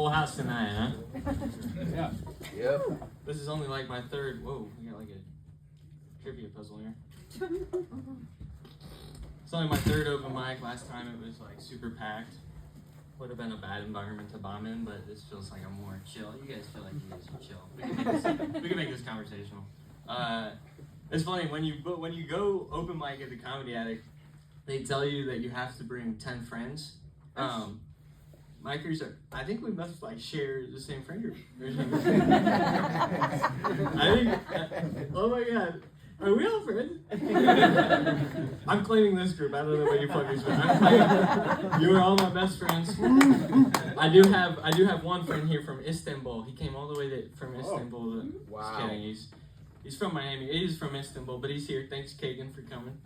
full house tonight, huh? Yeah. Yep. This is only like my third. Whoa, we got like a trivia puzzle here. It's only my third open mic. Last time it was like super packed. Would have been a bad environment to bomb in, but this feels like I'm more chill. You guys feel like you guys are chill. We can make this conversational. It's funny when you go open mic at the Comedy Attic, they tell you that you have to bring 10 friends. Micers are. I think we must like share the same friend group. I think. Oh my God. Are we all friends? I'm claiming this group. I don't know what you fuckers are. I'm claiming you are all my best friends. I do have one friend here from Istanbul. He came all the way from Istanbul. Wow. Just kidding. He's from Miami. He's from Istanbul, but he's here. Thanks, Kagan, for coming.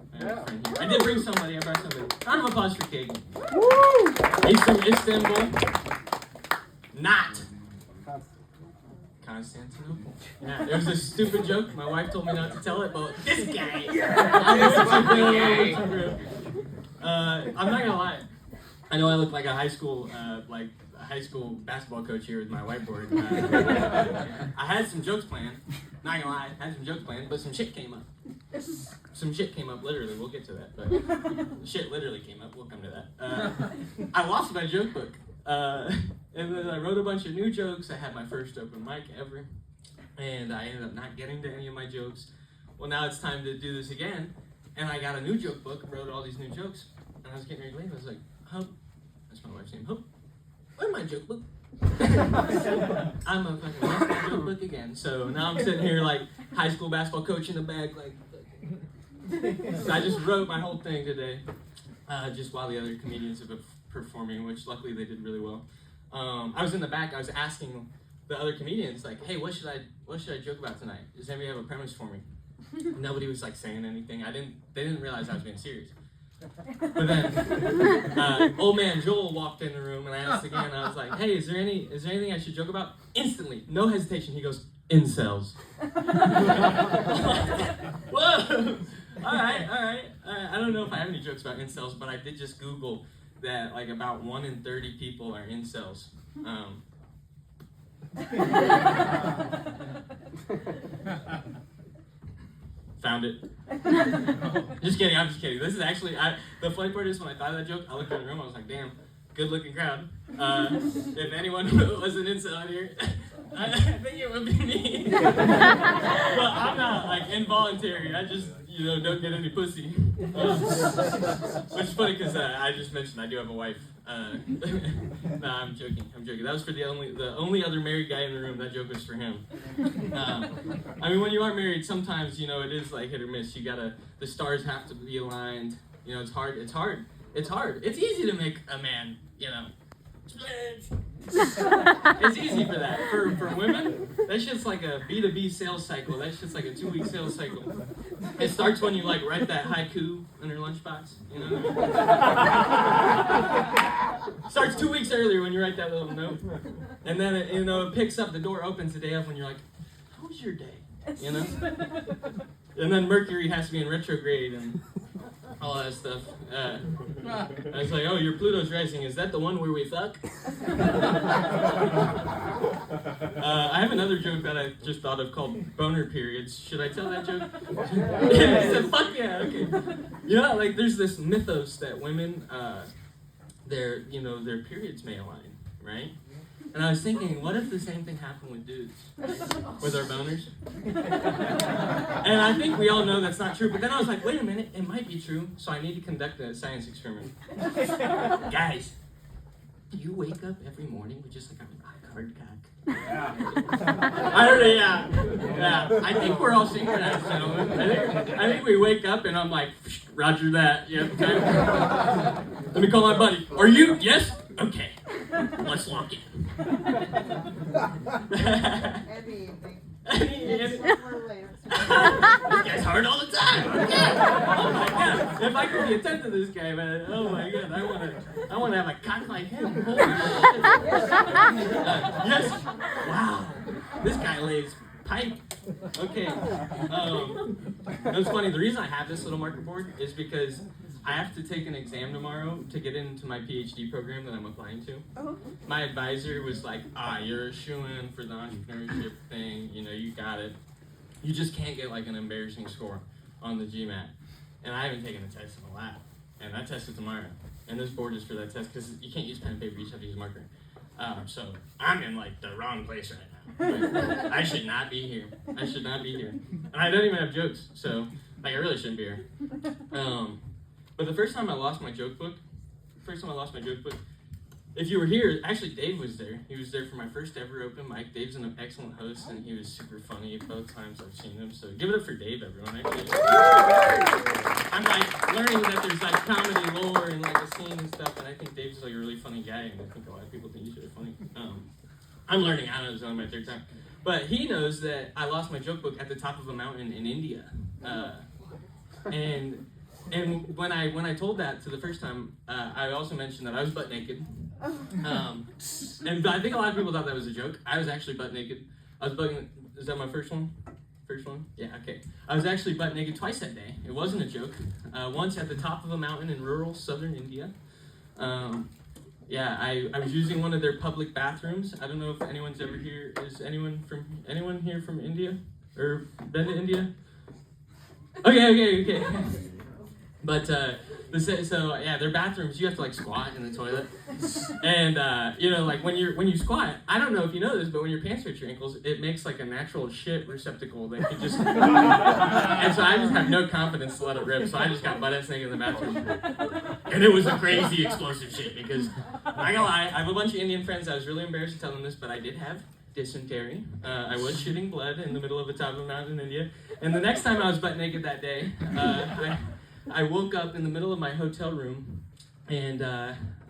I did bring somebody. I brought somebody. Round of applause for Kagan. Woo! He's from Istanbul. Not Constantinople. Yeah, it was a stupid joke. My wife told me not to tell it, but this guy. I'm not gonna lie. I know I look like a high school basketball coach here with my whiteboard. I had some jokes planned. Not gonna lie, I had some jokes planned, but some shit came up. Some shit came up, literally. We'll get to that, but shit literally came up. We'll come to that. I lost my joke book. And then I wrote a bunch of new jokes. I had my first open mic ever, and I ended up not getting to any of my jokes. Well, now it's time to do this again, and I got a new joke book, wrote all these new jokes, and I was getting ready to leave. I was like, Hope, that's my wife's name, Hope, where's my joke book? I'm a fucking lost my joke book again. So now I'm sitting here like high school basketball coach in the back, like. So I just wrote my whole thing today, just while the other comedians have been performing, which luckily they did really well. I was in the back. I was asking the other comedians, like, "Hey, what should I joke about tonight? Does anybody have a premise for me?" Nobody was like saying anything. They didn't realize I was being serious. But then, old man Joel walked in the room, and I asked again. I was like, "Hey, is there anything I should joke about?" Instantly, no hesitation, he goes, "Incels." Whoa! All right. I don't know if I have any jokes about incels, but I did just Google that like about 1 in 30 people are incels. Found it. Just kidding, I'm just kidding. This is actually, the funny part is when I thought of that joke, I looked in the room, I was like, damn, good looking crowd. If anyone was an incel out here, I think it would be me. But I'm not like involuntary, I just, don't get any pussy. Which is funny because I just mentioned I do have a wife. Nah, I'm joking. That was for the only other married guy in the room. That joke was for him. I mean, when you are married, sometimes, it is like hit or miss. The stars have to be aligned. It's hard. It's easy to make a man, It's easy for that. For women, that's just like a B2B sales cycle. That's just like a 2-week sales cycle. It starts when you like write that haiku in her lunchbox, Starts 2 weeks earlier when you write that little note. And then it picks up, the door opens the day of when you're like, how was your day? And then Mercury has to be in retrograde and all that stuff. I was like, oh, your Pluto's rising. Is that the one where we fuck? I have another joke that I just thought of called boner periods. Should I tell that joke? I said, fuck yeah, okay. Like there's this mythos that women, their periods may align, right? And I was thinking, what if the same thing happened with dudes? With our boners? And I think we all know that's not true, but then I was like, wait a minute, it might be true, so I need to conduct a science experiment. Guys, do you wake up every morning with just like a hard cock? Yeah. I heard it, yeah. I think we're all synchronized, gentlemen. I think we wake up and I'm like, roger that, yep, okay. Let me call my buddy. Are you? Yes? Okay. Let's lock in. This guy's hard all the time. Okay. Oh my god. If I could be a 10th of this guy, man. Oh my god. I want to have a cock like him. Holy shit. Yes. Wow. This guy lays pipe. Okay. It was funny. The reason I have this little marker board is because I have to take an exam tomorrow to get into my PhD program that I'm applying to. My advisor was like, you're a shoo-in for the entrepreneurship thing. You know, you got it. You just can't get like an embarrassing score on the GMAT. And I haven't taken a test in a while. And that test is tomorrow. And this board is for that test because you can't use pen and paper, you just have to use marker. So I'm in like the wrong place right now. Like, I should not be here. I should not be here. And I don't even have jokes, so like I really shouldn't be here. But the first time I lost my joke book, if you were here, actually Dave was there. He was there for my first ever open mic. Dave's an excellent host, and he was super funny both times I've seen him. So give it up for Dave, everyone. I'm like learning that there's like comedy lore and like a scene and stuff, and I think Dave's like a really funny guy, and I think a lot of people think he's really funny. I'm learning. I don't know, it's only my third time. But he knows that I lost my joke book at the top of a mountain in India. And when I told that to the first time, I also mentioned that I was butt naked. And I think a lot of people thought that was a joke. I was actually butt naked. Is that my first one? First one? Yeah, okay. I was actually butt naked twice that day. It wasn't a joke. Once at the top of a mountain in rural southern India. I was using one of their public bathrooms. I don't know if anyone's ever here. Is anyone here from India? Or been to India? Okay. But their bathrooms, you have to like squat in the toilet, and like when you squat, I don't know if you know this, but when your pants reach your ankles, it makes like a natural shit receptacle that could just. And so I just have no confidence to let it rip, so I just got butt ass naked in the bathroom, and it was a crazy explosive shit because I'm not gonna lie, I have a bunch of Indian friends. I was really embarrassed to tell them this, but I did have dysentery. I was shooting blood in the middle of the top of a mountain in India, and the next time I was butt naked that day, I woke up in the middle of my hotel room, and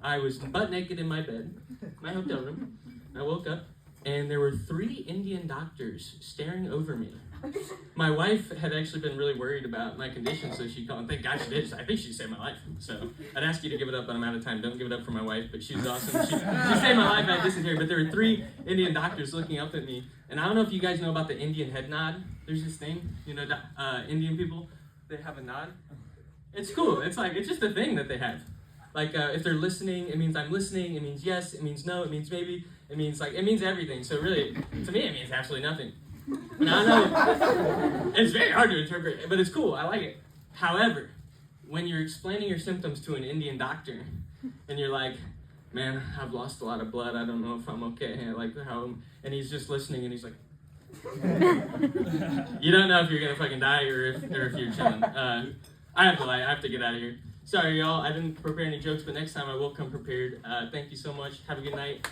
I was butt naked in my bed, my hotel room. I woke up, and there were 3 Indian doctors staring over me. My wife had actually been really worried about my condition, so she called, and thank God she did. I think she saved my life. So I'd ask you to give it up, but I'm out of time. Don't give it up for my wife, but she's awesome. She saved my life. I had dysentery, but there were 3 Indian doctors looking up at me, and I don't know if you guys know about the Indian head nod. There's this thing, Indian people, they have a nod. It's cool. It's just a thing that they have. Like, if they're listening, it means I'm listening. It means yes. It means no. It means maybe. It means everything. So really, to me, it means absolutely nothing. And I know it's very hard to interpret, but it's cool. I like it. However, when you're explaining your symptoms to an Indian doctor, and you're like, man, I've lost a lot of blood. I don't know if I'm okay. And he's just listening, and he's like, you don't know if you're gonna fucking die or if you're chilling. I have to lie. I have to get out of here. Sorry, y'all. I didn't prepare any jokes, but next time I will come prepared. Thank you so much. Have a good night.